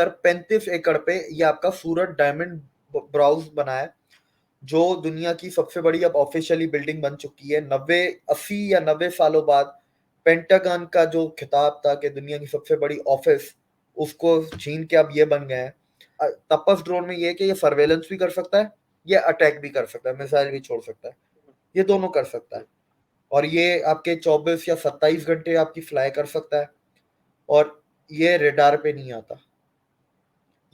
35 एकड़ पे ये आपका सूरत डायमंड ब्राउज बना है, जो दुनिया की सबसे बड़ी अब ऑफिशियली बिल्डिंग बन चुकी है। 80 या 90 सालों बाद पेंटागन का जो खिताब था कि दुनिया की सबसे बड़ी ऑफिस, उसको छीन के अब ये बन गए हैं। तपस ड्रोन में ये है कि ये सर्वेलेंस भी कर सकता है, ये अटैक भी कर सकता है, मिसाइल भी छोड़ सकता है, ये दोनों कर सकता है। और ये आपके 24 या 27 घंटे आपकी फ्लाई कर सकता है, और ये रेडार पे नहीं आता।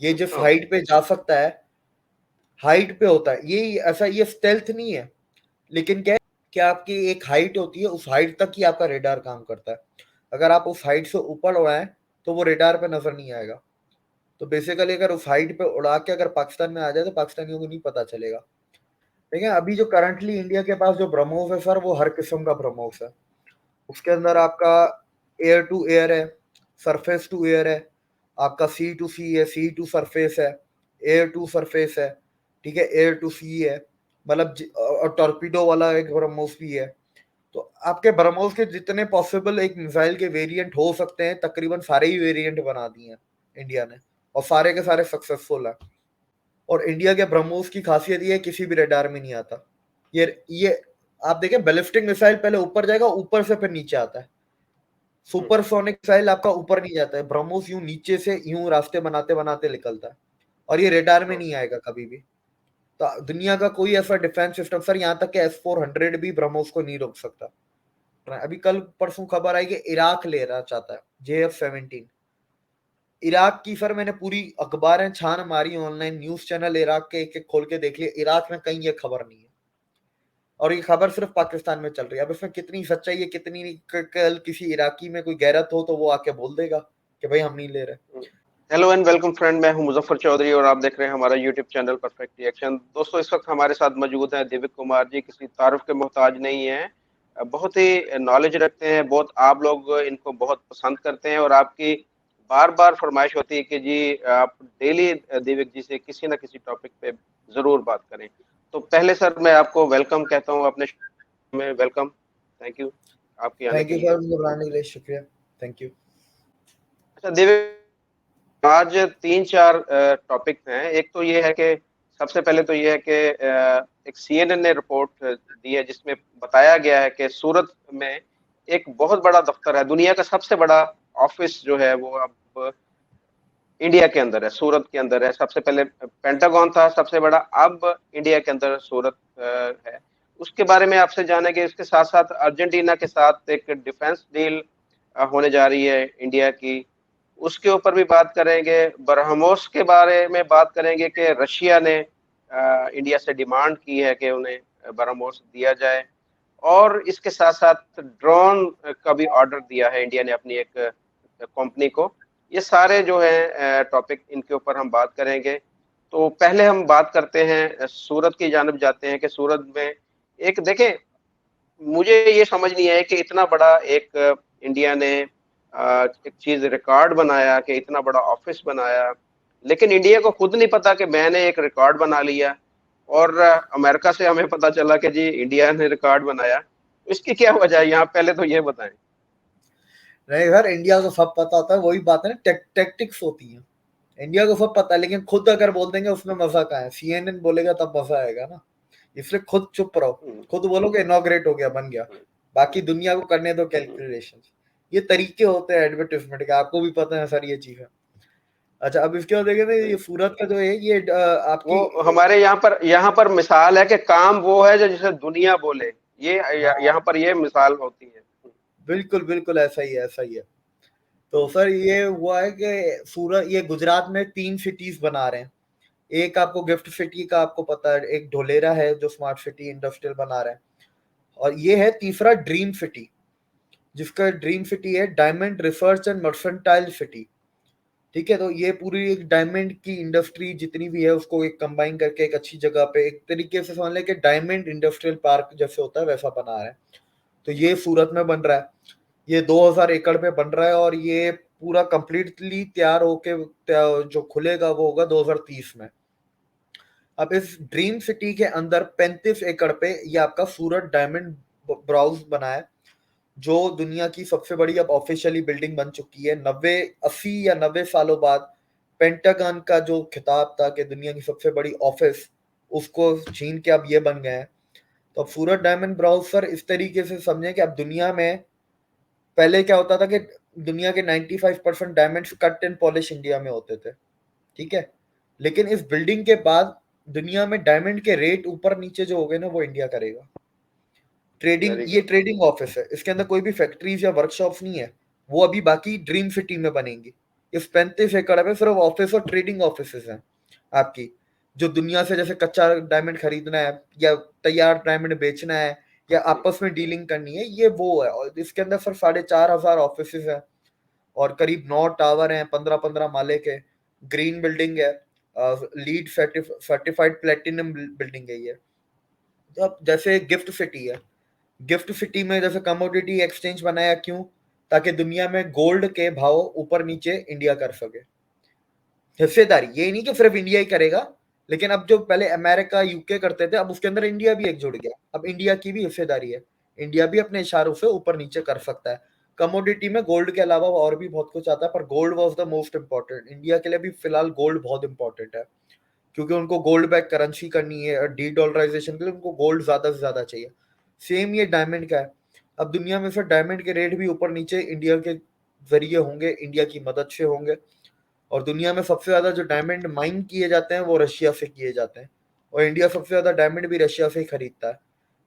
ये जिस हाइट पे जा सकता है, हाइट पे होता है ये, ऐसा ये स्टेल्थ नहीं है, लेकिन क्या है कि आपकी एक हाइट होती है, उस हाइट तक ही आपका रेडार काम करता है। अगर आप उस हाइट से ऊपर उड़ाएं तो वो रेडार पे नजर नहीं आएगा। तो बेसिकली अगर उस हाइट पे उड़ा के अगर पाकिस्तान में आ जाए तो पाकिस्तानियों को नहीं पता चलेगा। ठीक है, अभी जो करंटली इंडिया के पास जो ब्रह्मोस है सर, वो हर किस्म का ब्रह्मोस है। उसके अंदर आपका एयर टू एयर है, सरफेस टू एयर है, आपका सी टू सी है, सी टू सरफेस है, एयर टू सरफेस है, ठीक है, एयर टू सी है, मतलब और टॉर्पीडो वाला एक ब्रह्मोस भी है। तो आपके ब्रह्मोस के जितने पॉसिबल एक मिसाइल के वेरिएंट हो सकते हैं, तकरीबन सारे ही वेरिएंट बना दिए हैं इंडिया ने, और सारे के सारे सक्सेसफुल है। और इंडिया के ब्रह्मोस की खासियत ये है, किसी भी रडार में नहीं आता। ये आप देखें, बैलिस्टिक मिसाइल पहले ऊपर जाएगा, ऊपर से फिर नीचे आता है। सुपरसोनिक मिसाइल आपका ऊपर नहीं जाता है, ब्रह्मोस यूं नीचे से यूं रास्ते बनाते बनाते निकलता है, और ये रडार में नहीं आएगा कभी भी। तो दुनिया का कोई ऐसा डिफेंस सिस्टम सर, यहाँ तक कि S-400 भी ब्रह्मोस को नहीं रोक सकता। अभी कल परसों खबर आई कि इराक लेना चाहता है JF-17। इराक की सर मैंने पूरी अखबारें छान मारी, ऑनलाइन न्यूज चैनल इराक के एक एक खोल के देख लिए, इराक में कहीं ये खबर नहीं है, और ये खबर सिर्फ पाकिस्तान में चल रही है। अब इसमें कितनी सच्चाई है कितनी नहीं, कल किसी इराकी में कोई गैरत हो तो वो आके बोल देगा कि भाई हम नहीं ले रहे। हेलो एंड वेलकम फ्रेंड, मैं हूं मुजफ्फर चौधरी और आप देख रहे हैं हमारा यूट्यूब चैनल परफेक्ट रिएक्शन। दोस्तों, इस वक्त हमारे साथ मौजूद हैं दिव्य कुमार जी। किसी तारुफ के मोहताज नहीं है, बहुत ही नॉलेज रखते हैं, बहुत आप लोग इनको बहुत पसंद करते हैं और आपकी बार बार फरमाइश होती है कि जी आप डेली दिव्य जी से किसी ना किसी टॉपिक पे जरूर बात करें। तो पहले सर मैं आपको वेलकम कहता हूं अपने शो में। वेलकम, थैंक यू आपके आने थैंक के यू लिए। सर, मुझे बुलाने के लिए शुक्रिया। Thank you. अच्छा दिव्य, आज तीन चार टॉपिक हैं। एक तो ये है कि सबसे पहले तो ये है कि एक CNN ने रिपोर्ट दी है जिसमें बताया गया है कि सूरत में एक बहुत बड़ा दफ्तर है, दुनिया का सबसे बड़ा ऑफिस जो है वो अब इंडिया के अंदर है, सूरत के अंदर है। सबसे पहले पेंटागन था सबसे बड़ा, अब इंडिया के अंदर सूरत है। उसके बारे में आपसे जानेंगे। इसके साथ साथ अर्जेंटीना के साथ एक डिफेंस डील होने जा रही है इंडिया की, उसके ऊपर भी बात करेंगे। ब्रह्मोस के बारे में बात करेंगे कि रशिया ने इंडिया से डिमांड की है कि उन्हें ब्रह्मोस दिया जाए, और इसके साथ साथ ड्रोन का भी ऑर्डर दिया है इंडिया ने अपनी एक कंपनी को। ये सारे जो है टॉपिक, इनके ऊपर हम बात करेंगे। तो पहले हम बात करते हैं, सूरत की जानब जाते हैं कि सूरत में एक देखें, मुझे ये समझ नहीं आया कि इतना बड़ा एक इंडिया ने एक चीज रिकॉर्ड बनाया कि इतना बड़ा ऑफिस बनाया, लेकिन इंडिया को खुद नहीं पता कि मैंने एक रिकॉर्ड बना लिया, और अमेरिका से हमें पता चला कि जी इंडिया ने रिकॉर्ड बनाया। इसकी क्या वजह है, यहाँ पहले तो ये बताएं। नहीं सर, इंडिया को सब पता होता है, वही बात है ना, टैक्टिक्स होती है। इंडिया को सब पता है, लेकिन खुद अगर बोल देंगे उसमें मजा कहाँ है। CNN बोलेगा तब मजा आएगा ना, इसलिए खुद चुप रहो। हम्म, खुद बोलो कि इनॉग्रेट हो गया, बन गया, हम्म, बाकी दुनिया को करने दो हम्म। कैलकुलेशन। ये तरीके होते हैं एडवर्टाइजमेंट के, आपको भी पता है सर ये चीज है। अच्छा, अब इसके बाद देखें ना, ये सूरत का जो है ये आपकी वो हमारे यहाँ पर मिसाल है कि काम वो है जो जिसे दुनिया बोले, ये हाँ, यहाँ पर ये मिसाल होती है। बिल्कुल बिल्कुल ऐसा ही है, ऐसा ही है। तो सर ये हुआ है कि सूरत, ये गुजरात में 3 सिटीज बना रहे हैं। एक आपको गिफ्ट सिटी का आपको पता है, एक ढोलेरा है जो स्मार्ट सिटी इंडस्ट्रियल बना रहे हैं, और ये है तीसरा ड्रीम सिटी, जिसका ड्रीम सिटी है diamond research and mercantile city. ठीक है, तो ये पूरी एक डायमंड की इंडस्ट्री जितनी भी है उसको एक कंबाइन करके एक अच्छी जगह पे, एक तरीके से समझ लें कि डायमंड इंडस्ट्रियल पार्क जैसे होता है वैसा बना रहे हैं। तो ये सूरत में बन रहा है, ये 2000 एकड़ पे बन रहा है, और ये पूरा कंप्लीटली तैयार होके जो खुलेगा वो होगा 2030 में। अब इस ड्रीम सिटी के अंदर 35 एकड़ पे ये आपका सूरत डायमंड ब्राउज बना है, जो दुनिया की सबसे बड़ी अब ऑफिशियली बिल्डिंग बन चुकी है। 80 या 90 सालों बाद पेंटागन का जो खिताब था कि दुनिया की सबसे बड़ी ऑफिस, उसको छीन के अब ये बन गए हैं। तो अब सूरत डायमंड ब्राउजर इस तरीके से समझें कि अब दुनिया में पहले क्या होता था कि दुनिया के 95% diamonds cut and polish India में होते थे, ठीक है। लेकिन इस बिल्डिंग के बाद दुनिया में डायमंड के रेट ऊपर नीचे जो हो गए ना, वो इंडिया करेगा। ट्रेडिंग, वेरी ये गुड। ट्रेडिंग ऑफिस है, इसके अंदर कोई भी फैक्ट्रीज या वर्कशॉप्स नहीं है। वो अभी बाकी ड्रीम सिटी में बनेंगी। इस 35 एकड़ में सिर्फ ऑफिस और ट्रेडिंग ऑफिस हैं आपकी। जो दुनिया से जैसे कच्चा डायमंड खरीदना है या तैयार डायमंड बेचना है या आपस में डीलिंग करनी है, ये वो है। और इसके अंदर सिर्फ 4,500 ऑफिस है और करीब 9 टावर हैं, 15-15 माले के। ग्रीन बिल्डिंग है, लीड सर्टिफाइड प्लेटिनम बिल्डिंग है ये। तो अब जैसे गिफ्ट सिटी है, गिफ्ट सिटी में जैसे कमोडिटी एक्सचेंज बनाया, क्यों? ताकि दुनिया में गोल्ड के भाव ऊपर नीचे इंडिया कर सके। हिस्सेदारी ये नहीं कि सिर्फ इंडिया ही करेगा, लेकिन अब जो पहले अमेरिका यूके करते थे, अब उसके अंदर इंडिया भी एक जुड़ गया। अब इंडिया की भी हिस्सेदारी है, इंडिया भी अपने इशारों से ऊपर नीचे कर सकता है। कमोडिटी में गोल्ड के अलावा और भी बहुत कुछ आता है, पर gold was the most important. India के लिए भी फिलहाल गोल्ड बहुत इंपॉर्टेंट है, क्योंकि उनको गोल्ड बैक करेंसी करनी है और डी डॉलराइजेशन के लिए उनको गोल्ड ज्यादा से ज्यादा चाहिए। सेम ये डायमंड का है। अब दुनिया में से डायमंड के रेट भी ऊपर नीचे इंडिया के जरिए होंगे, इंडिया की मदद से होंगे। और दुनिया में सबसे ज्यादा जो डायमंड माइन किए जाते हैं वो रशिया से किए जाते हैं, और इंडिया सबसे ज्यादा डायमंड भी रशिया से ही खरीदता है।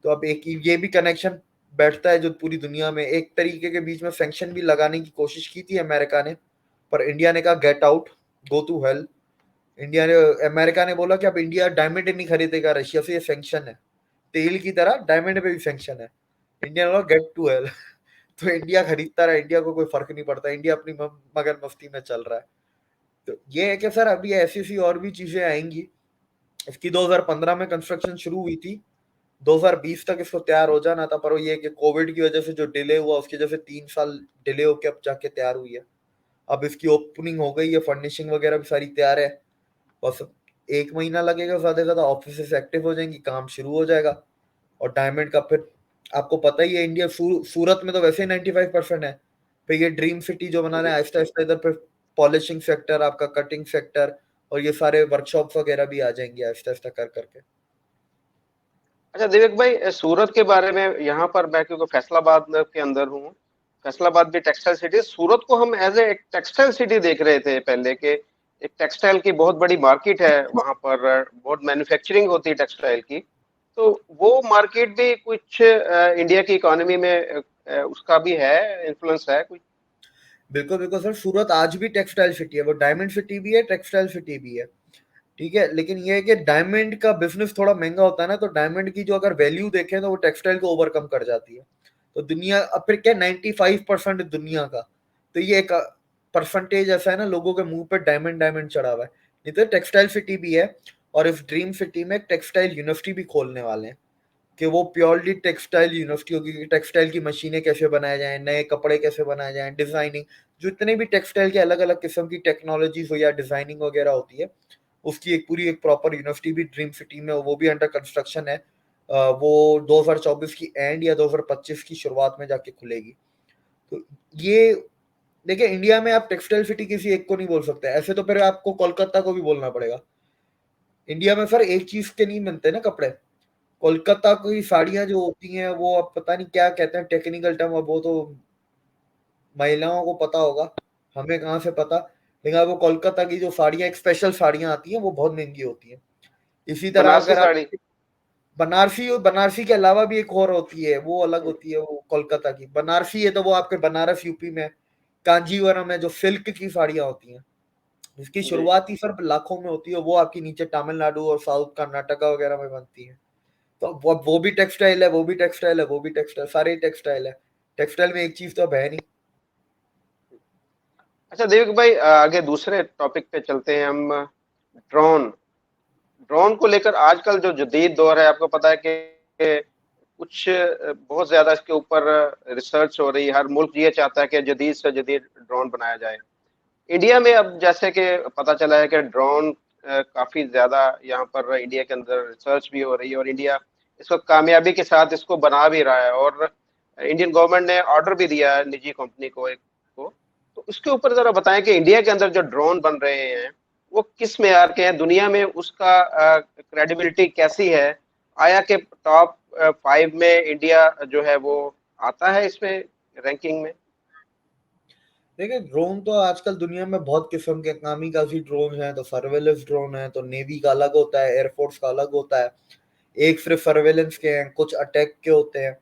तो अब एक ये भी कनेक्शन बैठता है जो पूरी दुनिया में एक तरीके के बीच में सैंक्शन भी लगाने की कोशिश की थी अमेरिका ने, पर इंडिया ने कहा get out, go to hell. India ने, अमेरिका ने बोला कि अब इंडिया डायमंड नहीं खरीदेगा रशिया से, ये सैंक्शन है। तेल की तरह डायमंड पे भी सैंक्शन है। इंडिया ने बोला गेट टू हेल। तो इंडिया खरीदता रहा, इंडिया को कोई फर्क नहीं पड़ता, इंडिया अपनी मगर मस्ती में चल रहा है। तो ये है कि सर अभी ऐसी सी और भी चीजें आएंगी। इसकी 2015 में कंस्ट्रक्शन शुरू हुई थी, 2020 तक इसको तैयार हो जाना था, पर वो ये कि कोविड की वजह से जो डिले हुआ उसकी वजह से 3 साल डिले होकर अब जाके तैयार हुई है। अब इसकी ओपनिंग हो गई है, फर्निशिंग वगैरह भी सारी तैयार है। बस 1 महीना लगेगा ज्यादा से ज्यादा, ऑफिस एक्टिव हो जाएंगी, काम शुरू हो जाएगा। और डायमंड का फिर आपको पता ही है, इंडिया सूरत में तो वैसे ही 95% है। फिर ये ड्रीम सिटी जो बना रहे हैं आहिस्ता आहिस्ता, इधर फिर पॉलिशिंग सेक्टर, आपका कटिंग सेक्टर और ये सारे वर्कशॉप वगैरह भी आ जाएंगे आहिस्ता आहिस्ता कर करके। अच्छा दिव्य भाई, सूरत के बारे में, यहाँ पर मैं क्योंकि फैसलाबाद के अंदर हूँ, फैसलाबाद भी टेक्सटाइल सिटी, सूरत को हम एज ए एक टेक्सटाइल सिटी देख रहे थे पहले के। एक टेक्सटाइल की बहुत बड़ी मार्केट है वहां पर, बहुत मैन्युफैक्चरिंग होती है टेक्सटाइल की। तो वो मार्केट भी कुछ इंडिया की इकोनॉमी में उसका भी है, इन्फ्लुएंस है कुछ? बिल्कुल बिल्कुल सर, सूरत आज भी टेक्सटाइल सिटी है, वो डायमंड सिटी भी है, टेक्सटाइल सिटी भी है, ठीक है। लेकिन ये है कि डायमंड का बिजनेस थोड़ा महंगा होता है ना, तो डायमंड की जो अगर वैल्यू देखें तो वो टेक्सटाइल को ओवरकम कर जाती है। तो दुनिया अब फिर क्या, 95% दुनिया का, तो ये एक परसेंटेज ऐसा है ना, लोगों के मुंह पे डायमंड डायमंड चढ़ा हुआ है। नहीं तो टेक्सटाइल सिटी भी है, और इस ड्रीम सिटी में टेक्सटाइल यूनिवर्सिटी भी खोलने वाले हैं, कि वो प्योरली टेक्सटाइल यूनिवर्सिटी होगी, कि टेक्सटाइल की मशीनें कैसे बनाए जाएं, नए कपड़े कैसे बनाए जाएं, डिजाइनिंग, जितने भी टेक्सटाइल के अलग अलग किस्म की टेक्नोलॉजीज हो या डिजाइनिंग वगैरह होती है, उसकी एक पूरी एक प्रॉपर यूनिवर्सिटी भी ड्रीम सिटी में, वो भी अंडर कंस्ट्रक्शन है। वो 2024 की एंड या 2025 की शुरुआत में जाके खुलेगी। तो ये देखिए, इंडिया में आप टेक्सटाइल सिटी किसी एक को नहीं बोल सकते, ऐसे तो फिर आपको कोलकाता को भी बोलना पड़ेगा। इंडिया में सर एक चीज के नहीं बनते ना कपड़े। कोलकाता की साड़ियां जो होती हैं वो अब पता नहीं क्या कहते हैं टेक्निकल टर्म, अब वो तो महिलाओं को पता होगा, हमें कहाँ से पता। लेकिन अब वो कोलकाता की जो साड़ियां, एक स्पेशल साड़ियां आती हैं, वो बहुत महंगी होती हैं। इसी तरह बनारसी अगर आप साड़ी? बनारसी, और बनारसी के अलावा भी एक और होती है, वो अलग होती है, वो कोलकाता की बनारसी है, तो वो आपके बनारस यूपी में, कांजीवरम है, जो सिल्क की साड़ियां होती हैं, इसकी जी। शुरुआत ही सर लाखों में होती है, वो आपकी नीचे तमिलनाडु और साउथ कर्नाटका वगैरह में बनती है। तो वो भी टेक्सटाइल है, वो भी टेक्सटाइल है, वो भी टेक्सटाइल, सारे ही टेक्सटाइल है। टेक्सटाइल में एक चीज तो अब है नहीं। अच्छा देविक भाई, आगे दूसरे टॉपिक पे चलते हैं हम। ड्रोन, ड्रोन को लेकर आजकल जो जदीद दौर है, आपको पता है कि कुछ बहुत ज्यादा इसके ऊपर रिसर्च हो रही है। हर मुल्क ये चाहता है कि जदीद से जदीद ड्रोन बनाया जाए। इंडिया में अब जैसे कि पता चला है कि ड्रोन काफी ज्यादा यहाँ पर इंडिया के अंदर रिसर्च भी हो रही है, और इंडिया इसको कामयाबी के साथ इसको बना भी रहा है। और इंडियन गवर्नमेंट ने ऑर्डर भी दिया है निजी कंपनी को, एक को। तो इसके ऊपर जरा बताएं कि इंडिया के अंदर जो ड्रोन बन रहे हैं, वो किस मेयार के हैं दुनिया में, उसका क्रेडिबिलिटी कैसी है, आया के टॉप 5 में इंडिया जो है वो आता है इसमें रैंकिंग में? देखिए, ड्रोन तो आजकल दुनिया में बहुत किस्म के कामीकाजी ड्रोन हैं, तो सर्वेलेंस ड्रोन है, तो नेवी का अलग होता है, एयरफोर्स का अलग होता है। एक सिर्फ सर्वेलेंस के हैं, कुछ अटैक के होते हैं।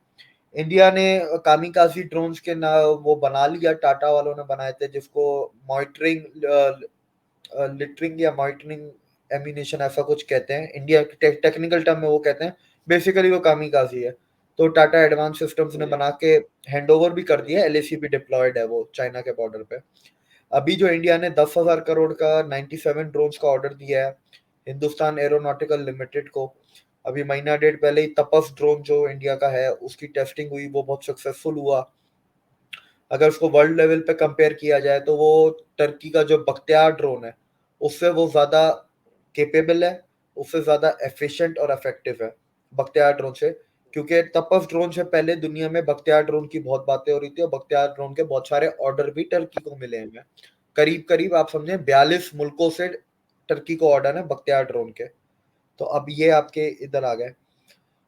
इंडिया ने कामीकाजी ड्रोन्स के ना वो बना लिया, टाटा वालों ने बनाए थे, जिसको मॉनिटरिंग लिटरिंग या मॉनिटरिंग एम्यूनेशन ऐसा कुछ कहते हैं, इंडिया के टेक्निकल टर्म में वो कहते हैं। बेसिकली वो कामीकाजी है। तो टाटा एडवांस सिस्टम्स ने जी। बना के हैंडओवर भी कर दिया, एलएसी भी डिप्लॉयड है वो चाइना के बॉर्डर पे। अभी जो इंडिया ने 10,000 करोड़ का 97 ड्रोन्स का ऑर्डर दिया है हिंदुस्तान एरोनॉटिकल लिमिटेड को। अभी महीना डेढ़ पहले ही तपस ड्रोन जो इंडिया का है उसकी टेस्टिंग हुई, वो बहुत सक्सेसफुल हुआ। अगर उसको वर्ल्ड लेवल पे कंपेयर किया जाए तो वो टर्की का जो बख्तियार ड्रोन है उससे वो ज़्यादा केपेबल है, उससे ज़्यादा एफिशिएंट और इफेक्टिव है बख्तियार ड्रोन से। क्योंकि तपस ड्रोन से पहले दुनिया में बख्तियार ड्रोन की बहुत बातें हो रही थी और बख्तियार ड्रोन के बहुत सारे ऑर्डर भी टर्की को मिले हैं। करीब करीब आप समझे 42 मुल्कों से टर्की को ऑर्डर है बख्तियार ड्रोन के। तो अब ये आपके इधर आ गए।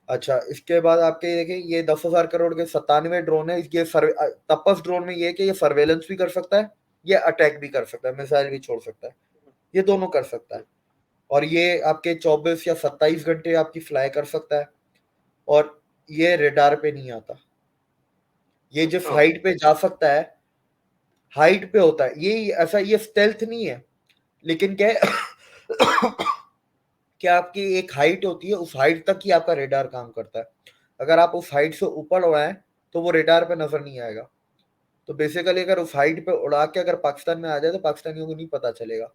अच्छा, इसके बाद आपके देखिए ये 10,000 करोड़ के 97 ड्रोन है। ये तपस ड्रोन में ये है कि ये सर्वेलेंस भी कर सकता है, ये अटैक भी कर सकता है, मिसाइल भी छोड़ सकता है, ये दोनों कर सकता है। और ये आपके 24 या 27 घंटे आपकी फ्लाई कर सकता है। और ये रेडार पे नहीं आता, ये जिस अच्छा। हाइट पे जा सकता है, हाइट पे होता है ये, ऐसा ये स्टेल्थ नहीं है। लेकिन क्या है कि आपकी एक हाइट होती है, उस हाइट तक ही आपका रेडार काम करता है। अगर आप उस हाइट से ऊपर उड़ाएं तो वो रेडार पे नजर नहीं आएगा। तो बेसिकली अगर उस हाइट पे उड़ा के अगर पाकिस्तान में आ जाए तो पाकिस्तानियों को नहीं पता चलेगा।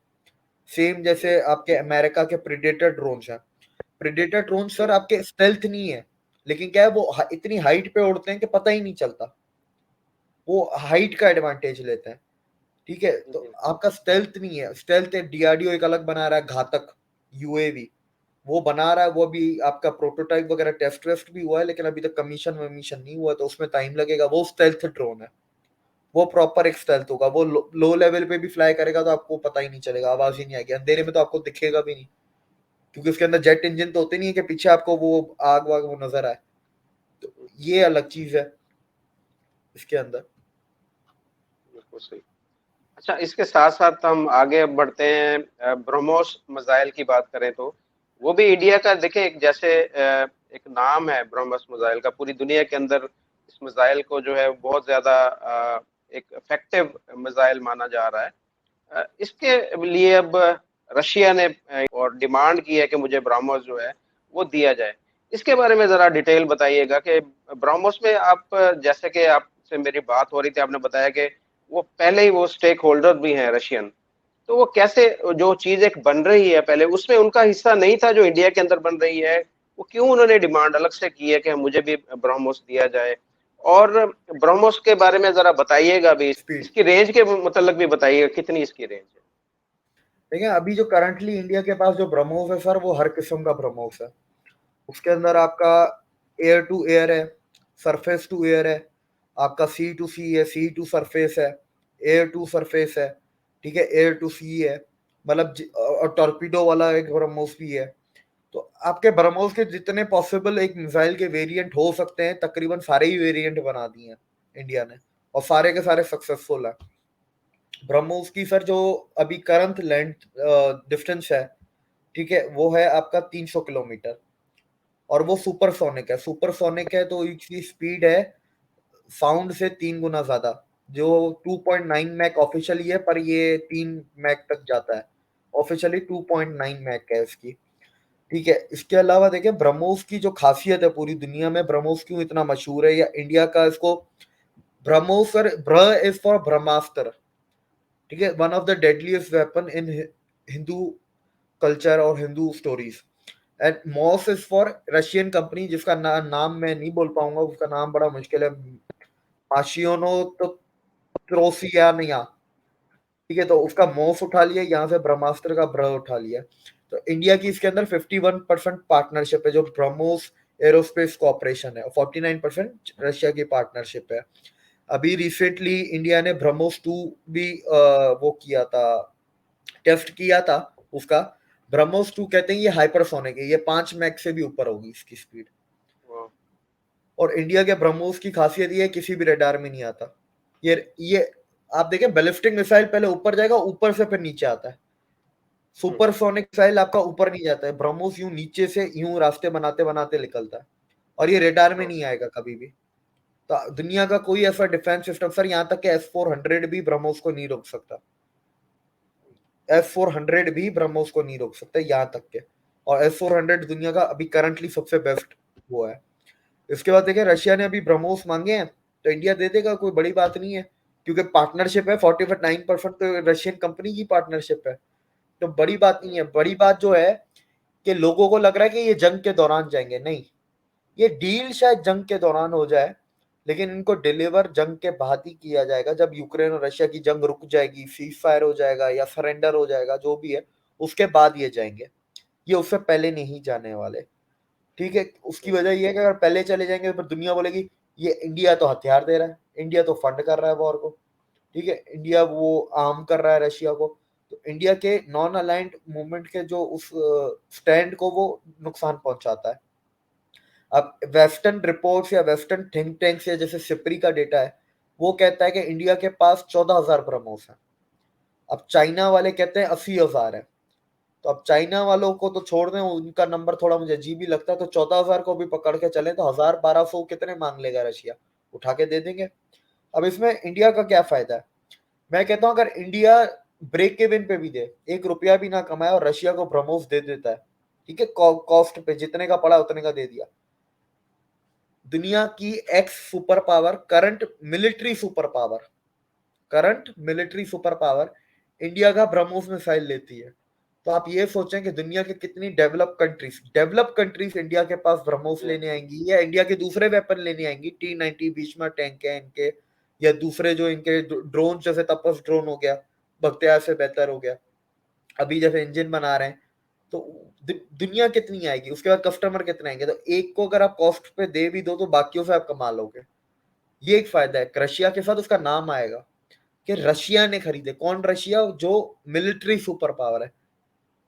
सेम जैसे आपके अमेरिका के प्रीडेटर ड्रोन्स हैं। प्रीडेटर ड्रोन सर जी आपके स्टेल्थ नहीं है, लेकिन क्या है वो इतनी हाइट पे उड़ते हैं कि पता ही नहीं चलता। वो हाइट का एडवांटेज लेते हैं। ठीक है, तो जी। आपका स्टेल्थ नहीं है। स्टेल्थ डीआरडीओ एक अलग बना रहा है, घातक यूएवी वो बना रहा है। वो भी आपका प्रोटोटाइप वगैरह टेस्ट वेस्ट भी हुआ है, लेकिन अभी तक कमीशन वमीशन नहीं हुआ, तो उसमें टाइम लगेगा। वो स्टेल्थ ड्रोन है, वो प्रॉपर एक स्टेल्थ होगा। वो लो लेवल पे भी फ्लाई करेगा तो आपको पता ही नहीं चलेगा, आवाज ही नहीं आएगी, अंधेरे में तो आपको दिखेगा भी नहीं। क्योंकि उसके अंदर जेट इंजन तो होते नहीं है कि पीछे आपको वो आग वाग वो नजर आए। तो ये अलग चीज है इसके अंदर। बिल्कुल सही। अच्छा, इसके साथ साथ हम आगे अब बढ़ते हैं, ब्रह्मोस मिसाइल की बात करें तो वो भी इंडिया का देखें, एक जैसे एक नाम है ब्रह्मोस मिसाइल का पूरी दुनिया के अंदर। इस मिसाइल को जो है बहुत ज्यादा एक इफेक्टिव मिसाइल माना जा रहा है। इसके लिए अब रशिया ने और डिमांड की है कि मुझे ब्रह्मोस जो है वो दिया जाए। इसके बारे में जरा डिटेल बताइएगा कि ब्रह्मोस में आप, जैसे कि आपसे मेरी बात हो रही थी, आपने बताया कि वो पहले ही वो स्टेक होल्डर भी हैं रशियन। तो वो कैसे, जो चीज एक बन रही है पहले उसमें उनका हिस्सा नहीं था जो इंडिया के अंदर बन रही है, वो क्यों उन्होंने डिमांड अलग से की है कि मुझे भी ब्रह्मोस दिया जाए? और ब्रह्मोस के बारे में जरा बताइएगा भी, स्पीड। इसकी रेंज के मतलब भी बताइएगा, कितनी इसकी रेंज है? देखिए, अभी जो करंटली इंडिया के पास जो ब्रह्मोस है सर, वो हर किस्म का ब्रह्मोस है। उसके अंदर आपका एयर टू एयर है, सरफेस टू एयर है, आपका सी टू सी है, सी टू सरफेस है, एयर टू सरफेस है, ठीक है, एयर टू सी है। मतलब और टॉर्पीडो वाला एक ब्रह्मोस भी है। तो आपके ब्रह्मोस के जितने पॉसिबल एक मिसाइल के वेरिएंट हो सकते हैं, तकरीबन सारे ही वेरिएंट बना दिए हैं इंडिया ने, और सारे के सारे सक्सेसफुल है। ब्रह्मोस की सर जो अभी करंट लैंड डिस्टेंस है, ठीक है, वो है आपका 300 किलोमीटर। और वो सुपरसोनिक है। सुपरसोनिक है तो इसकी स्पीड है साउंड से 3 गुना ज्यादा। जो 2.9 मैक ऑफिशियली है, पर ये 3 मैक तक जाता है। ऑफिशियली 2.9 मैक है इसकी। ठीक है, इसके अलावा देखिए ब्रह्मोस की जो खासियत है, पूरी दुनिया में ब्रह्मोस क्यों इतना मशहूर है, या इंडिया का इसको BrahMos sir, br is for Brahmastra. ठीक है, one of the deadliest weapon in Hindu culture और Hindu stories. And Mos is for Russian company जिसका नाम मैं नहीं बोल पाऊंगा, उसका नाम बड़ा मुश्किल है। माशियोनो तो त्रोसियानिया। ठीक है, तो उसका मॉस उठा लिया, यहाँ से ब्रह्मास्त्र का ब्र उठा लिया। तो इंडिया की इसके अंदर 51% पार्टनरशिप है जो ब्रह्मोस एरोस्पेस कॉर्पोरेशन है, और 49% रशिया की पार्टनरशिप है। अभी रिसेंटली इंडिया ने ब्रह्मोस 2 भी वो किया था, टेस्ट किया था। उसका। ब्रह्मोस 2 कहते हैं ये हाइपरसोनिक है, ये 5 मैक से भी ऊपर होगी इसकी स्पीड। वाह। और इंडिया के ब्रह्मोस की खासियत ये है किसी भी रडार में नहीं आता। ये आप देखें बैलिस्टिक मिसाइल पहले ऊपर जाएगा, ऊपर से फिर नीचे आता है। सुपरसोनिक मिसाइल आपका ऊपर नहीं जाता है, ब्रह्मोस यूं नीचे से यूं रास्ते बनाते बनाते निकलता है, और ये रडार में हाँ, नहीं आएगा कभी भी। तो दुनिया का कोई ऐसा डिफेंस सिस्टम सर, यहाँ तक कि S-400 भी ब्रह्मोस को नहीं रोक सकता। S-400 भी ब्रह्मोस को नहीं रोक सकता यहाँ तक के। और S-400 दुनिया का अभी करंटली सबसे बेस्ट वो है। इसके बाद देखें रशिया ने अभी ब्रह्मोस मांगे हैं, तो इंडिया दे देगा, कोई बड़ी बात नहीं है, क्योंकि पार्टनरशिप है। 49% तो रशियन कंपनी की पार्टनरशिप है, तो बड़ी बात नहीं है। बड़ी बात जो है कि लोगों को लग रहा है कि ये जंग के दौरान जाएंगे, नहीं, ये डील शायद जंग के दौरान हो जाए, लेकिन इनको डिलीवर जंग के बाद ही किया जाएगा, जब यूक्रेन और रशिया की जंग रुक जाएगी, सीज फायर हो जाएगा या सरेंडर हो जाएगा, जो भी है, उसके बाद ये जाएंगे। ये उससे पहले नहीं जाने वाले, ठीक है। उसकी वजह ये है कि अगर पहले चले जाएंगे तो फिर दुनिया बोलेगी ये इंडिया तो हथियार दे रहा है, इंडिया तो फंड कर रहा है वॉर को, ठीक है, इंडिया वो आर्म कर रहा है रशिया को। तो इंडिया के नॉन अलाइंड मूवमेंट के जो उस स्टैंड को वो नुकसान पहुंचाता है। अब वेस्टर्न रिपोर्ट्स या वेस्टर्न थिंक टैंक्स या जैसे सिप्री का डेटा है, वो कहता है कि इंडिया के पास 14,000 ब्रह्मोस हैं। अब चाइना वाले कहते हैं 80,000 है। तो अब चाइना वालों को तो छोड़ दें, उनका नंबर थोड़ा मुझे अजीब ही लगता है, तो 14,000 को भी पकड़ के चले तो 1,000-1,200 कितने मांग लेगा रशिया, उठा के दे देंगे। अब इसमें इंडिया का क्या फायदा है? मैं कहता हूं अगर इंडिया ब्रेक के विन पे भी दे, 1 रुपया भी ना कमाए और रशिया को ब्रह्मोस दे देता है, ठीक है, कॉस्ट पे जितने का पड़ा उतने का दे दिया, दुनिया की x super power, current military super power India का ब्रह्मोस मिसाइल लेती है। तो आप ये सोचें कि दुनिया के कितनी डेवलप कंट्रीज इंडिया के पास ब्रह्मोस लेने आएंगी, या इंडिया के दूसरे वेपन लेने आएंगी, T-90 भीष्मा टैंक है इनके, या दूसरे जो इनके ड्रोन, जैसे तपस ड्रोन हो गया, बख्तियार से बेहतर हो गया, अभी जैसे इंजन बना रहे हैं। तो दुनिया कितनी आएगी, उसके बाद कस्टमर कितने आएंगे, तो एक को अगर आप कॉस्ट पे दे भी दो तो बाकियों से आप कमा लोगे। ये एक फायदा है रशिया के साथ, उसका नाम आएगा कि रशिया ने खरीदे। कौन रशिया? जो मिलिट्री सुपर पावर है,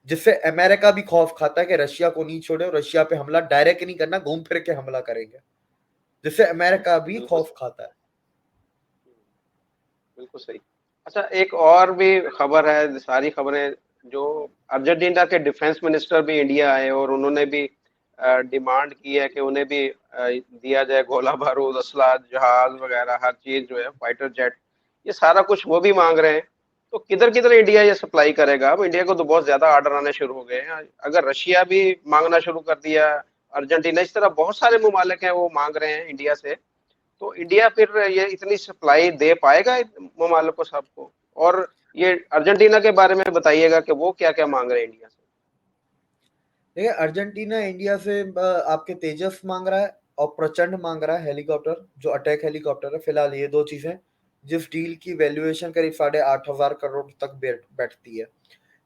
जिससे अमेरिका भी खौफ खाता है कि रशिया को नहीं छोड़े और रशिया पे हमला डायरेक्ट नहीं करना, घूम फिर के हमला करेंगे, जिससे अमेरिका भी बिल्कुल खौफ सही। खाता है। बिल्कुल सही। अच्छा, एक और भी खबर है, सारी खबरें जो अर्जेंटीना के डिफेंस मिनिस्टर भी इंडिया आए और उन्होंने भी डिमांड की है कि उन्हें भी दिया जाए गोला बारूद, असला, जहाज वगैरह, हर चीज जो है, फाइटर जेट, ये सारा कुछ वो भी मांग रहे हैं। तो किधर किधर इंडिया ये सप्लाई करेगा? अब इंडिया को तो बहुत ज्यादा ऑर्डर आने शुरू हो गए हैं। अगर रशिया भी मांगना शुरू कर दिया, अर्जेंटीना, इस तरह बहुत सारे ममालिक हैं वो मांग रहे हैं इंडिया से, तो इंडिया फिर ये इतनी सप्लाई दे पाएगा इन ममालिक को सबको? और ये अर्जेंटीना के बारे में बताइएगा कि वो क्या क्या मांग रहे हैं इंडिया से। देखिए अर्जेंटीना इंडिया से आपके तेजस मांग रहा है और प्रचंड मांग रहा है हेलीकॉप्टर, जो अटैक हेलीकॉप्टर है। फिलहाल ये दो चीजें, जिस डील की वैल्यूएशन करीब 8,500 करोड़ तक बैठती है।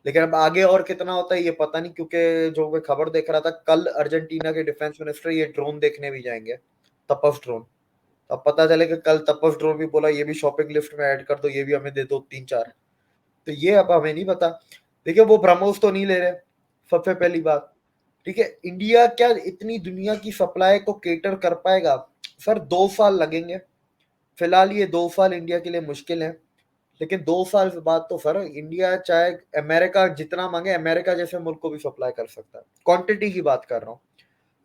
लेकिन अब आगे और कितना होता है ये पता नहीं, क्योंकि जो मैं खबर देख रहा था कल, अर्जेंटीना के डिफेंस मिनिस्टर ये ड्रोन देखने भी जाएंगे, तपस ड्रोन। अब पता चले कि कल तपस ड्रोन भी बोला ये भी शॉपिंग लिस्ट में ऐड कर दो, ये भी हमें दे दो 3-4। तो ये अब हमें नहीं पता। देखिए वो ब्रह्मोस तो नहीं ले रहे, सबसे पहली बात, ठीक है। इंडिया क्या इतनी दुनिया की सप्लाई को केटर कर पाएगा? सर 2 साल लगेंगे। फिलहाल ये 2 साल इंडिया के लिए मुश्किल है, लेकिन 2 साल के बाद तो सर इंडिया चाहे अमेरिका जितना मांगे, अमेरिका जैसे मुल्क को भी सप्लाई कर सकता है। क्वांटिटी की बात कर रहा हूँ,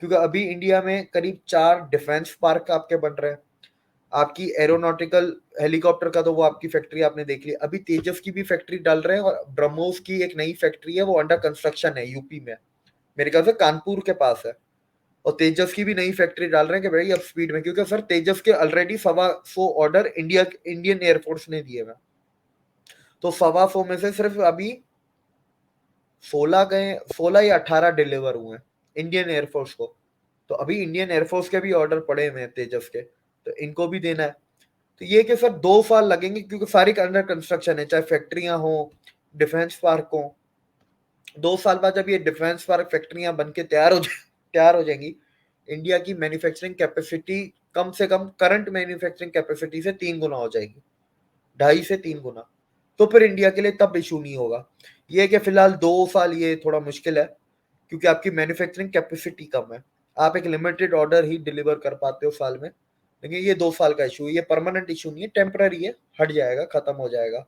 क्योंकि अभी इंडिया में करीब 4 डिफेंस पार्क आपके बन रहे हैं। आपकी एरोनॉटिकल हेलीकॉप्टर का तो वो आपकी फैक्ट्री आपने देख ली, अभी तेजस की भी फैक्ट्री डाल रहे हैं, और ब्रह्मोस की एक नई फैक्ट्री है वो अंडर कंस्ट्रक्शन है यूपी में, मेरे ख्याल से कानपुर के पास है। और तेजस की भी नई फैक्ट्री डाल रहे हैं कि भाई अब स्पीड में, क्योंकि सर तेजस के ऑलरेडी 125 ऑर्डर इंडियन एयरफोर्स ने दिए हुए, तो 125 में से सिर्फ अभी 16 गए, 16 या 18 डिलीवर हुए इंडियन एयरफोर्स को। तो अभी इंडियन एयरफोर्स के भी ऑर्डर पड़े हुए हैं तेजस के, तो इनको भी देना है। तो ये कि सर 2 साल लगेंगे, क्योंकि सारी अंडर कंस्ट्रक्शन है, चाहे फैक्ट्रियां हो, डिफेंस पार्क हो। 2 साल बाद जब ये डिफेंस पार्क फैक्ट्रियां बन के तैयार हो जाएंगी, इंडिया की मैन्युफैक्चरिंग कैपेसिटी कम से कम करंट मैन्युफैक्चरिंग कैपेसिटी से 3 गुना हो जाएगी, 2.5 से 3 गुना। तो फिर इंडिया के लिए तब इशू नहीं होगा। ये है कि फिलहाल 2 साल ये थोड़ा मुश्किल है, क्योंकि आपकी मैन्युफैक्चरिंग कैपेसिटी कम है। आप एक लिमिटेड ऑर्डर ही डिलीवर कर पाते हो साल में, लेकिन ये 2 साल का इशू है, ये परमानेंट इशू नहीं है, टेम्पररी है, हट जाएगा, खत्म हो जाएगा।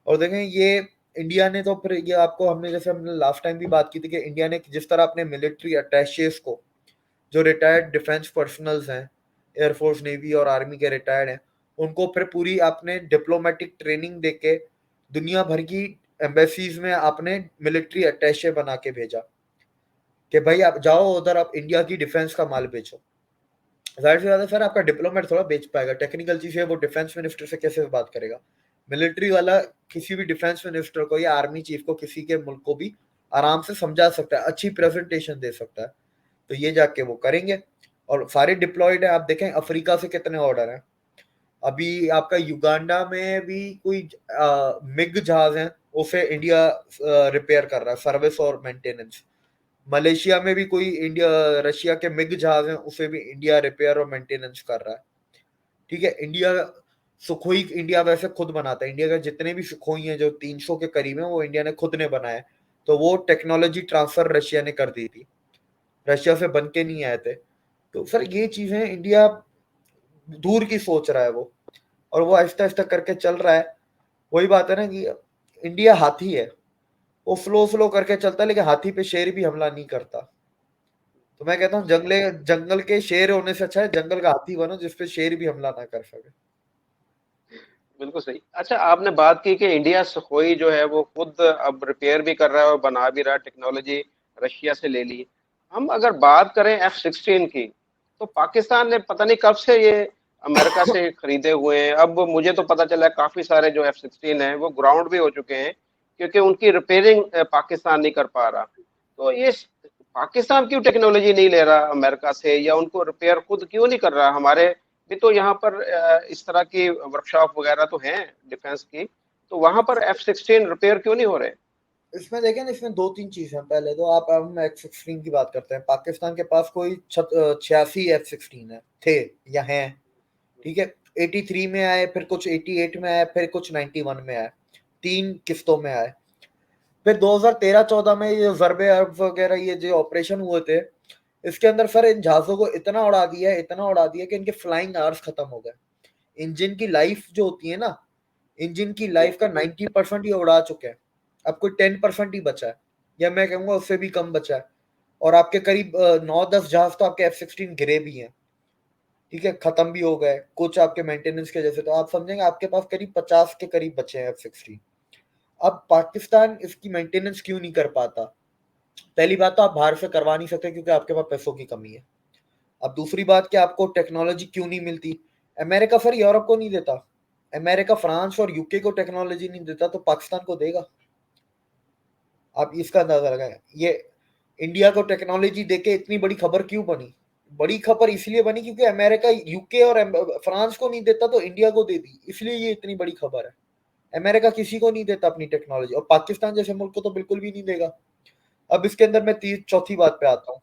और देखें ये इंडिया ने तो फिर ये आपको हमने जैसे हमने लास्ट टाइम भी बात की थी कि इंडिया ने जिस तरह अपने मिलिट्री अटैचेस को, जो रिटायर्ड डिफेंस पर्सनल्स हैं, एयरफोर्स नेवी और आर्मी के रिटायर्ड हैं, उनको फिर पूरी आपने डिप्लोमेटिक ट्रेनिंग देके दुनिया भर की एम्बेसीज में आपने मिलिट्री अटैचे बना के भेजा कि भाई आप जाओ उधर, आप इंडिया की डिफेंस का माल बेचो। जाहिर सी बात है सर, आपका डिप्लोमेट थोड़ा बेच पाएगा, टेक्निकल चीजें वो डिफेंस मिनिस्टर से कैसे बात करेगा। मिलिट्री वाला किसी भी डिफेंस मिनिस्टर को या आर्मी चीफ को किसी के मुल्क को भी आराम से समझा सकता है, अच्छी प्रेजेंटेशन दे सकता है। तो ये जाके वो करेंगे, और सारे डिप्लॉयड है। आप देखें अफ्रीका से कितने ऑर्डर हैं, अभी आपका युगांडा में भी कोई मिग जहाज है, उसे इंडिया रिपेयर कर रहा है, सर्विस और मेंटेनेंस। मलेशिया में भी कोई इंडिया रशिया के मिग जहाज हैं, उसे भी इंडिया रिपेयर और मेंटेनेंस कर रहा है। ठीक है, इंडिया सुखोई इंडिया वैसे खुद बनाता है, इंडिया के जितने भी सुखोई हैं जो 300 के करीब हैं, वो इंडिया ने खुद ने बनाए। तो वो टेक्नोलॉजी ट्रांसफर रशिया ने कर दी थी, रशिया से बन के नहीं आए थे। तो सर ये चीजें इंडिया दूर की सोच रहा है वो, और वो आहिस्ता आहिस्ता करके चल रहा है। वही बात है ना कि इंडिया हाथी है, वो स्लो स्लो करके चलता है, लेकिन हाथी पे शेर भी हमला नहीं करता। तो मैं कहता हूँ जंगले जंगल के शेर होने से अच्छा है जंगल का हाथी बनो, जिसपे शेर भी हमला ना कर सके। बिल्कुल सही। अच्छा, आपने बात की कि इंडिया सुखोई जो है वो खुद अब रिपेयर भी कर रहा है और बना भी रहा है, टेक्नोलॉजी रशिया से ले ली। हम अगर बात करें F-16 की, तो पाकिस्तान ने पता नहीं कब से ये अमेरिका से खरीदे हुए हैं। अब मुझे तो पता चला है काफी सारे जो F-16 हैं वो ग्राउंड भी हो चुके हैं, क्योंकि उनकी रिपेयरिंग पाकिस्तान नहीं कर पा रहा। तो ये पाकिस्तान क्यों टेक्नोलॉजी नहीं ले रहा अमेरिका से, या उनको रिपेयर खुद क्यों नहीं कर रहा? हमारे भी तो यहाँ पर इस तरह की वर्कशॉप वगैरह तो हैं डिफेंस की, तो वहां पर F-16 रिपेयर क्यों नहीं हो रहे? इसमें देखें ना, इसमें दो तीन चीजें हैं। पहले तो आप हम F-16 की बात करते हैं, पाकिस्तान के पास कोई 86 F-16 है, थे या हैं। ठीक है, 83 में आए, फिर कुछ 88 में आए, फिर कुछ 91 में आए, 3 किस्तों में आए। फिर 2013-14 में ये ज़रबे अरब वगैरह ये जो ऑपरेशन हुए थे, इसके अंदर सर इन जहाज़ों को इतना उड़ा दिया है, इतना उड़ा दिया कि इनके फ्लाइंग आवर्स खत्म हो गए। इंजन की लाइफ जो होती है ना, इंजन की जी। लाइफ का 90% ये उड़ा चुके हैं। अब कोई 10% ही बचा है, या मैं कहूँगा उससे भी कम बचा है। और आपके करीब 9-10 जहाज तो आपके F-16 गिरे भी हैं। ठीक है, खत्म भी हो गए कुछ आपके मेंटेनेंस के जैसे। तो आप समझेंगे आपके पास करीब 50 के करीब बचे हैं F-16। अब पाकिस्तान इसकी मेंटेनेंस क्यों नहीं कर पाता? पहली बात तो आप बाहर से करवा नहीं सकते, क्योंकि आपके पास पैसों की कमी है। अब दूसरी बात कि आपको टेक्नोलॉजी क्यों नहीं मिलती? अमेरिका सर यूरोप को नहीं देता, अमेरिका फ्रांस और यूके को टेक्नोलॉजी नहीं देता, तो पाकिस्तान को देगा? आप इसका अंदाजा लगाएं। ये इंडिया को टेक्नोलॉजी देके इतनी बड़ी खबर क्यों बनी? बड़ी खबर इसलिए बनी क्योंकि अमेरिका यूके और फ्रांस को नहीं देता, तो इंडिया को दे दी, इसलिए ये इतनी बड़ी खबर है। अमेरिका किसी को नहीं देता अपनी टेक्नोलॉजी, और पाकिस्तान जैसे मुल्क को तो बिल्कुल भी नहीं देगा। अब इसके अंदर मैं चौथी बात पे आता हूँ।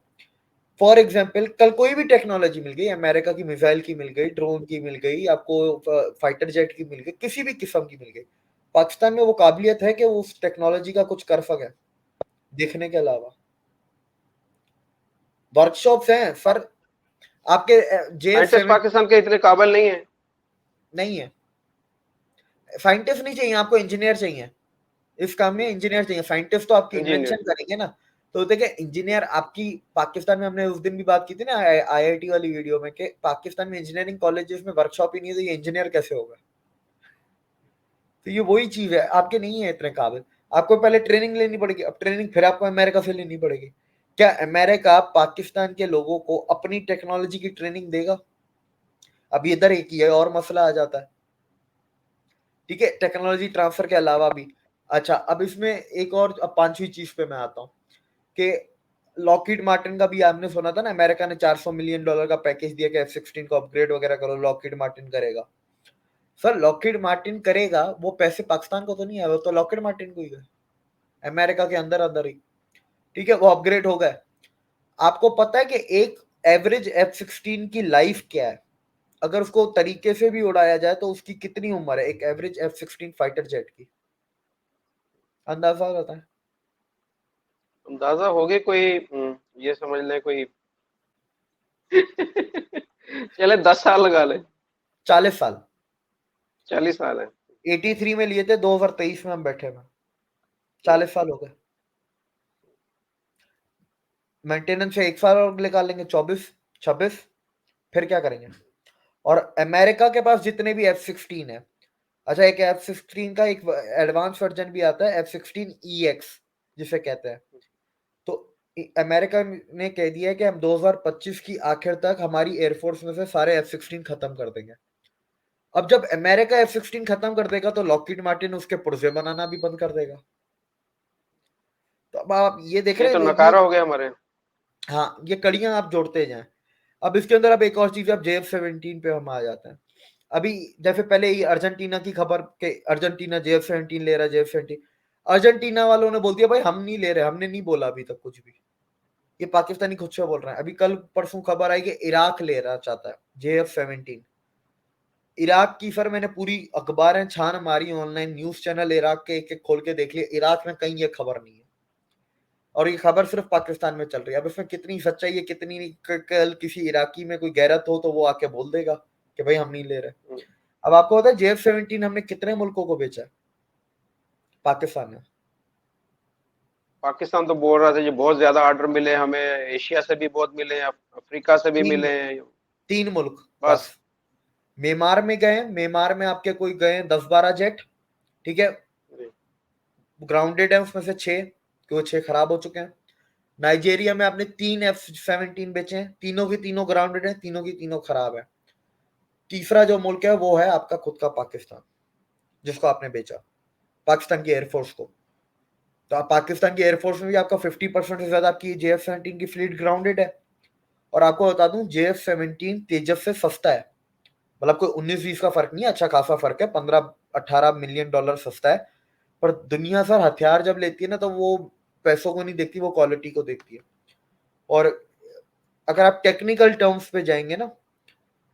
फॉर एग्जाम्पल कल कोई भी टेक्नोलॉजी मिल गई, अमेरिका की मिसाइल की मिल गई, ड्रोन की मिल गई, आपको फाइटर जेट की मिल गई, किसी भी किस्म की मिल गई, पाकिस्तान में वो काबिलियत है कि वो उस टेक्नोलॉजी का कुछ कर सके देखने के अलावा? वर्कशॉप्स हैं सर, आपके जे साइंटिस्ट सेवन पाकिस्तान के इतने काबिल नहीं है। नहीं है। साइंटिस्ट नहीं चाहिए आपको, इंजीनियर चाहिए। इस काम में इंजीनियर चाहिए, साइंटिस्ट तो आपकी इन्वेंशन इंजीनियर। करेंगे ना। तो देखिए इंजीनियर आपकी, पाकिस्तान में हमने उस दिन भी बात की थी ना आईआईटी वाली वीडियो में, कि पाकिस्तान में इंजीनियरिंग कॉलेजेस में वर्कशॉप ही नहीं है, तो ये इंजीनियर कैसे होगा? तो ये वही चीज है, आपके नहीं है इतने काबिल। आपको पहले ट्रेनिंग लेनी पड़ेगी, अब ट्रेनिंग फिर आपको अमेरिका से लेनी पड़ेगी। क्या अमेरिका पाकिस्तान के लोगों को अपनी टेक्नोलॉजी की ट्रेनिंग देगा? अब इधर एक ये और मसला आ जाता है। ठीक है, टेक्नोलॉजी ट्रांसफर के अलावा भी। अच्छा, अब इसमें एक और, अब पांचवी चीज पे मैं आता हूँ कि लॉकहीड मार्टिन का भी आपने सुना था ना, अमेरिका ने $400 मिलियन का पैकेज दिया कि F-16 को अपग्रेड वगैरह करो, लॉकहीड मार्टिन करेगा। सर लॉकहीड मार्टिन करेगा, वो पैसे पाकिस्तान को तो नहीं आए, वो तो लॉकहीड मार्टिन को ही गए, अमेरिका के अंदर अंदर ही। ठीक है, वो अपग्रेड हो गए। आपको पता है कि एक एवरेज F-16 की लाइफ क्या है? अगर उसको तरीके से भी उड़ाया जाए तो उसकी कितनी उम्र है एक एवरेज F-16 फाइटर जेट की? अंदाजा होता है। अंदाजा होगी कोई, ये समझ लें कोई। चले 10 साल लगा ले। 40 साल। 40 साल है। 83 में लिए थे, 2023 में हम बैठे हुए हैं। 40 साल हो गए। मेंटेनेंस से 1 साल और निकाल लेंगे, 24, 26। फिर क्या करेंगे? और अमेरिका के पास जितने भी F-16 है, अच्छा, एक F-16 का एक एडवांस वर्जन भी आता है, F-16EX जिसे कहते हैं। तो अमेरिका ने कह दिया है कि हम 2025 की आखिर तक हमारी एयरफोर्स में से सारे F-16 खत्म कर देंगे। अब जब अमेरिका F-16 खत्म कर देगा तो लॉकहीड मार्टिन उसके पुर्जे बनाना भी बंद कर देगा। तो अब आप ये देख ये रहे तो हैं, ये, नकारा हो गया हमारे। हाँ, ये कड़ियां आप जोड़ते जाएं। अब इसके अंदर अब एक और चीज, अब JF-17 पे हम आ जाते हैं। अभी जैसे पहले ही अर्जेंटीना की खबर के अर्जेंटीना JF-17 ले रहा है, JF-17। अर्जेंटीना वालों ने बोल दिया भाई हम नहीं ले रहे, हमने नहीं बोला अभी तक कुछ भी। ये पाकिस्तानी खुद से बोल रहे हैं। अभी कल परसों खबर आई कि इराक ले रहा चाहता है JF-17। इराक की, सर मैंने पूरी अखबारें छान मारी, ऑनलाइन न्यूज चैनल इराक के एक एक खोल के देख लिए, इराक में कहीं ये खबर नहीं है। और ये खबर सिर्फ पाकिस्तान में चल रही है। अब इसमें कितनी सच्चाई है कितनी नहीं, कल किसी इराकी में कोई गैरत हो तो वो आके बोल देगा कि भाई हम नहीं ले रहे। हम्म, अब आपको पता है JF-17 हमने कितने मुल्कों को बेचा है? पाकिस्तान ने। पाकिस्तान तो बोल रहा था ये बहुत ज्यादा ऑर्डर मिले हमें, एशिया से भी बहुत मिले, अफ्रीका से भी तीन मिले। 3 मुल्क बस। बस। म्यांमार में गए, म्यांमार में आपके कोई गए 10-12 जेट, ठीक है, जी। ग्राउंडेड है उसमें से 6, कि वो 6 खराब हो चुके हैं। नाइजीरिया में आपने 3 F-17 बेचे हैं, तीनों की तीनों ग्राउंडेड है, तीनों की तीनों खराब है। तीसरा जो मुल्क है वो है आपका खुद का पाकिस्तान, जिसको आपने बेचा, पाकिस्तान की एयरफोर्स को। तो आप पाकिस्तान की एयरफोर्स में भी आपका 50% से ज्यादा आपकी JF-17 की फ्लीट ग्राउंडेड है। और आपको बता दूं JF-17 तेजस से सस्ता है। मतलब कोई 19-20 का फर्क नहीं है, अच्छा खासा फर्क है, 15-18 मिलियन डॉलर सस्ता है। पर दुनिया सर हथियार जब लेती है ना तो वो पैसों को नहीं देखती, वो क्वालिटी को देखती है। और अगर आप टेक्निकल टर्म्स पे जाएंगे ना,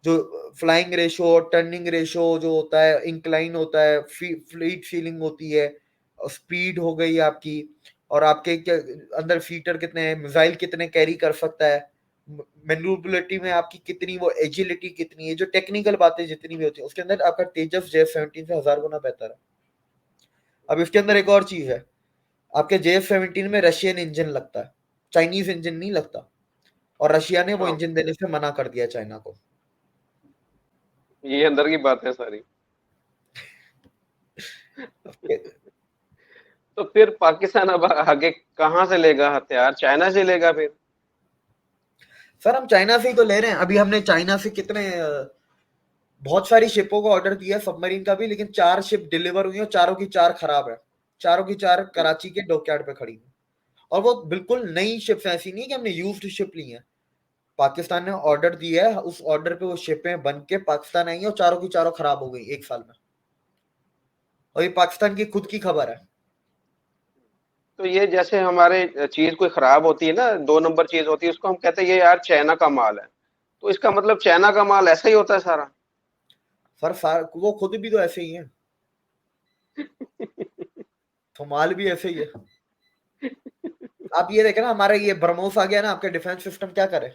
जो फ्लाइंग रेशो, टर्निंग रेशो जो होता है, इंक्लाइन होता है, फ्लीट सीलिंग होती है, स्पीड हो गई आपकी, और आपके अंदर फीटर कितने हैं, मिसाइल कितने कैरी कर सकता है, मैन्यूरेबिलिटी में आपकी कितनी, वो एजिलिटी कितनी है, जो टेक्निकल बातें जितनी भी होती है उसके अंदर आपका तेजस JF-17 से 1000 गुना बेहतर है। अब इसके अंदर एक और चीज है, आपके JF-17 में रशियन इंजन लगता है, चाइनीज इंजन नहीं लगता। और रशिया ने वो हाँ, इंजन देने से मना कर दिया चाइना को। ये अंदर की बात है सारी। तो फिर पाकिस्तान अब आगे कहाँ से लेगा हथियार? चाइना से लेगा फिर? सर हम चाइना से ही तो ले रहे हैं। अभी हमने चाइना से कितने बहुत सारी शिपों को ऑर्डर दिया, सबमरीन का भी, लेकिन 4 शिप डिलीवर हुई और चारों की चार खराब है। चारों की चार कराची के डॉकयार्ड पे खड़ी है। और वो बिल्कुल नई शिप्स, ऐसी नहीं कि हमने यूज्ड शिप ली है। पाकिस्तान ने ऑर्डर दिया है, उस ऑर्डर पे वो शिपें बन के पाकिस्तान आई हैं और चारों की चारों खराब हो गई 1 साल में। और ये पाकिस्तान की खुद की खबर है। तो ये जैसे हमारे चीज कोई खराब होती है ना, 2 नंबर चीज होती है, उसको हम कहते हैं ये यार चाइना का माल है। तो इसका मतलब चाइना का माल ऐसा ही होता है सारा? सर वो खुद भी तो ऐसे ही है, तो माल भी ऐसे ही है। आप ये देखे ना, हमारा ये ब्रह्मोस आ गया ना, आपके डिफेंस सिस्टम क्या करे?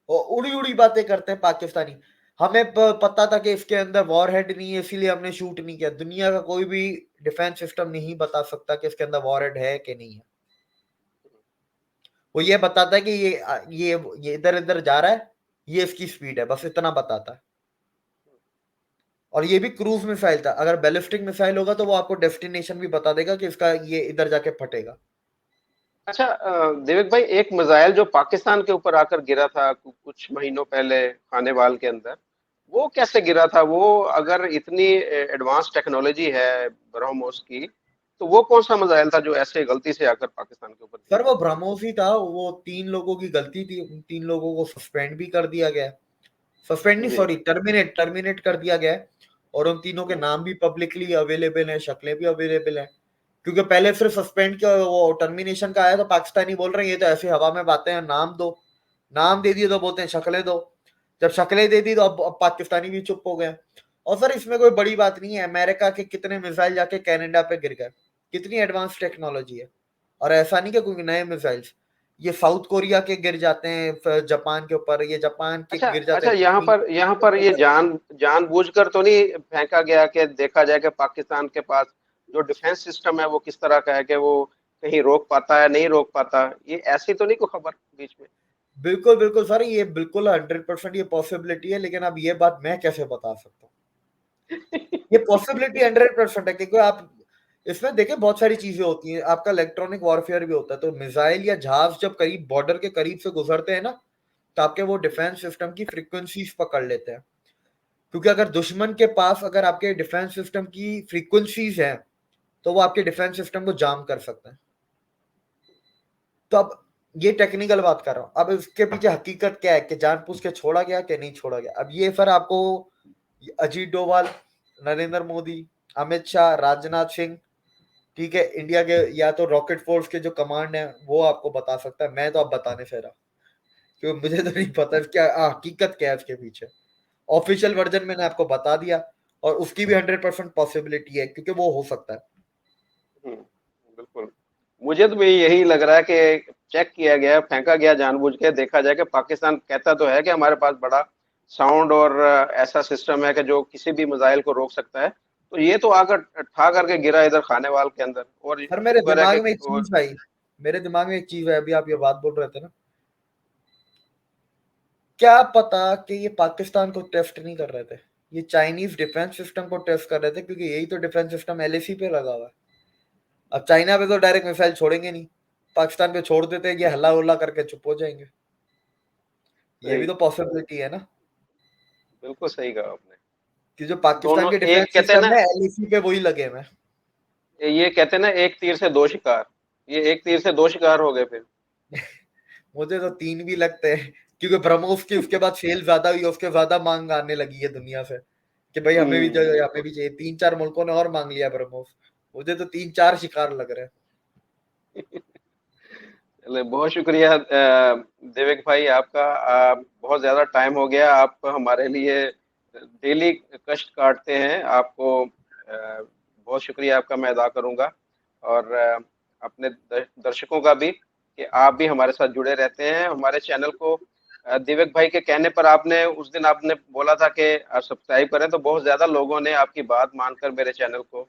वो उड़ी उड़ी बातें करते हैं पाकिस्तानी। हमें पता था कि इसके अंदर वॉर हेड नहीं है, इसीलिए हमने शूट नहीं किया। दुनिया का कोई भी डिफेंस सिस्टम नहीं बता सकता कि इसके अंदर वॉर हेड है कि नहीं है। वो ये बताता है कि ये इधर इधर जा रहा है, ये इसकी स्पीड है, बस इतना बताता है। और ये भी क्रूज मिसाइल था। अगर बैलिस्टिक मिसाइल होगा तो वो आपको डेस्टिनेशन भी बता देगा कि इसका ये इधर जाके फटेगा। अच्छा, देविक भाई, एक मिसाइल जो पाकिस्तान के ऊपर आकर गिरा था कुछ महीनों पहले खानेवाल के अंदर, वो कैसे गिरा था? वो अगर इतनी एडवांस टेक्नोलॉजी है ब्रह्मोस की, तो वो कौन सा मिसाइल था जो ऐसे गलती से आकर पाकिस्तान के ऊपर गिर सर वो गया? ब्रह्मोस ही था। वो 3 लोगों की गलती थी, उन 3 लोगों को सस्पेंड भी कर दिया गया। सस्पेंड नहीं, जी। सॉरी, टर्मिनेट कर दिया गया है। और उन तीनों के हम्म, नाम भी पब्लिकली अवेलेबल है, शक्लें भी अवेलेबल है। क्योंकि पहले सिर्फ सस्पेंड का, वो टर्मिनेशन का आया तो पाकिस्तानी बोल रहे हैं ये तो ऐसे हवा में बातें हैं, नाम दो। नाम दे दिए तो बोलते हैं शक्लें दो। जब शक्लें दे दी तो अब पाकिस्तानी भी चुप हो गए। और सर इसमें कोई बड़ी बात नहीं है, अमेरिका के कितने मिसाइल जाके कनाडा पे गिर गए, कितनी एडवांस टेक्नोलॉजी है। और ऐसा नहीं कि कोई नए मिसाइल्स, ये साउथ कोरिया के गिर जाते हैं जापान के ऊपर, ये जापान के अच्छा गिर जाते अच्छा, हैं दिल्ली। यहाँ पर ये जानबूझकर तो नहीं फेंका गया कि देखा जाए कि पाकिस्तान के पास जो डिफेंस सिस्टम है वो किस तरह का है, कि वो कहीं रोक पाता है नहीं रोक पाता, ये ऐसी तो नहीं कोई खबर बीच में? बिल्कुल बिल्कुल सर, ये बिल्कुल 100% ये पॉसिबिलिटी है, लेकिन अब ये बात मैं कैसे बता सकता हूँ? ये पॉसिबिलिटी 100% है, क्योंकि आप इसमें देखिए बहुत सारी चीजें होती हैं, आपका इलेक्ट्रॉनिक वॉरफेयर भी होता है, तो मिसाइल या जहाज जब करीब बॉर्डर के करीब से गुजरते हैं ना, तो आपके वो डिफेंस सिस्टम की फ्रीक्वेंसीज पकड़ लेते हैं। क्योंकि अगर दुश्मन के पास अगर आपके डिफेंस सिस्टम की फ्रीक्वेंसीज हैं, तो वो आपके डिफेंस सिस्टम को जाम कर सकते हैं। तो अब ये टेक्निकल बात कर रहा हूँ, अब इसके पीछे हकीकत क्या है कि जानबूझ के छोड़ा गया कि नहीं छोड़ा गया, अब ये सर आपको अजीत डोभाल, नरेंद्र मोदी, अमित शाह, राजनाथ सिंह, ठीक है, इंडिया के या तो रॉकेट फोर्स के जो कमांड है वो आपको बता सकता है, मैं तो आप बताने से रहा, क्योंकि मुझे तो नहीं पता क्या हकीकत क्या है इसके पीछे। ऑफिशियल वर्जन मैंने आपको बता दिया, और उसकी भी 100% पॉसिबिलिटी है, क्योंकि वो हो सकता है। बिल्कुल। मुझे तो भी यही लग रहा है कि चेक किया गया, फेंका गया जानबूझ के, देखा जाए कि पाकिस्तान कहता तो है कि हमारे पास बड़ा साउंड और ऐसा सिस्टम है कि जो किसी भी मिसाइल को रोक सकता है, तो ये तो आकर ठा करके गिरा इधर खानेवाल के अंदर, और सर मेरे शुक्र है दिमाग कि में एक चीज आई, मेरे दिमाग में एक चीज है, अभी आप ये बात बोल रहे थे ना, क्या पता कि ये पाकिस्तान को टेस्ट नहीं कर रहे थे, ये चाइनीज डिफेंस सिस्टम को टेस्ट कर रहे थे, क्योंकि यही तो डिफेंस सिस्टम एलएसी पे लगा हुआ है। अब चाइना पे तो डायरेक्ट मिसाइल छोड़ेंगे नहीं, पाकिस्तान पे छोड़ देते हैं कि हल्ला उल्ला करके चुप हो जाएंगे, ये भी सही, तो पॉसिबिलिटी है ना, बिल्कुल सही कहा आपने। कि जो पाकिस्तान दोनों के डिफेंस एक कहते हैं सिस्टम ना, है एलएसी पे वही लगे हुए हैं। ये कहते हैं ना, एक तीर से दो शिकार, ये एक तीर से दो शिकार हो गए फिर। मुझे तो तीन भी लगते हैं, क्योंकि ब्रह्मोस की उसके बाद सेल ज्यादा हुई, उसके ज्यादा मांग आने लगी है दुनिया से, कि भाई हमें भी चाहिए, हमें भी चाहिए, 3-4 मुल्कों ने और मांग लिया ब्रह्मोस। मुझे तो 3-4 शिकार लग रहे हैं। चलिए, बहुत शुक्रिया देवेक भाई आपका। बहुत ज्यादा टाइम हो गया, आप हमारे लिए डेली कष्ट काटते हैं, आपको बहुत शुक्रिया आपका मैं अदा करूंगा। और अपने दर्शकों का भी, कि आप भी हमारे साथ जुड़े रहते हैं हमारे चैनल को। देवेक भाई के कहने पर आपने उस दिन आपने बोला था कि सब्सक्राइब करें, तो बहुत ज्यादा लोगों ने आपकी बात मानकर मेरे चैनल को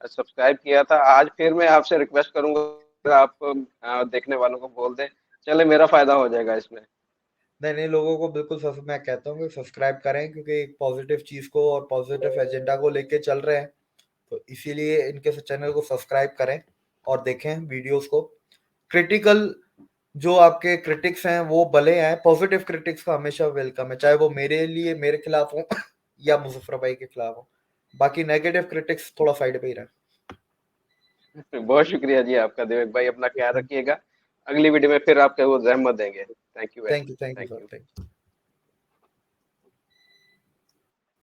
सब्सक्राइब किया था। आज फिर मैं आपसे रिक्वेस्ट करूंगा, अगर आप देखने वालों को बोल दें, चले मेरा फायदा हो जाएगा इसमें। नए नए लोगों को बिल्कुल मैं कहता हूँ कि सब्सक्राइब करें, क्योंकि एक पॉजिटिव चीज को और पॉजिटिव एजेंडा को लेके चल रहे हैं, तो इसीलिए इनके चैनल को सब्सक्राइब करें और देखें वीडियोस को। क्रिटिकल जो आपके क्रिटिक्स हैं वो भले आए, पॉजिटिव क्रिटिक्स का हमेशा वेलकम है, चाहे वो मेरे लिए मेरे खिलाफ हो या मुजफ्फर भाई के खिलाफ हो। बाकी नेगेटिव क्रिटिक्स थोड़ा साइड पे ही रहे। बहुत शुक्रिया जी आपका देवेक भाई, अपना ख्याल रखिएगा। अगली वीडियो में फिर आपके वो जहमत देंगे। Thank you, thank you thank sir, you. Thank you.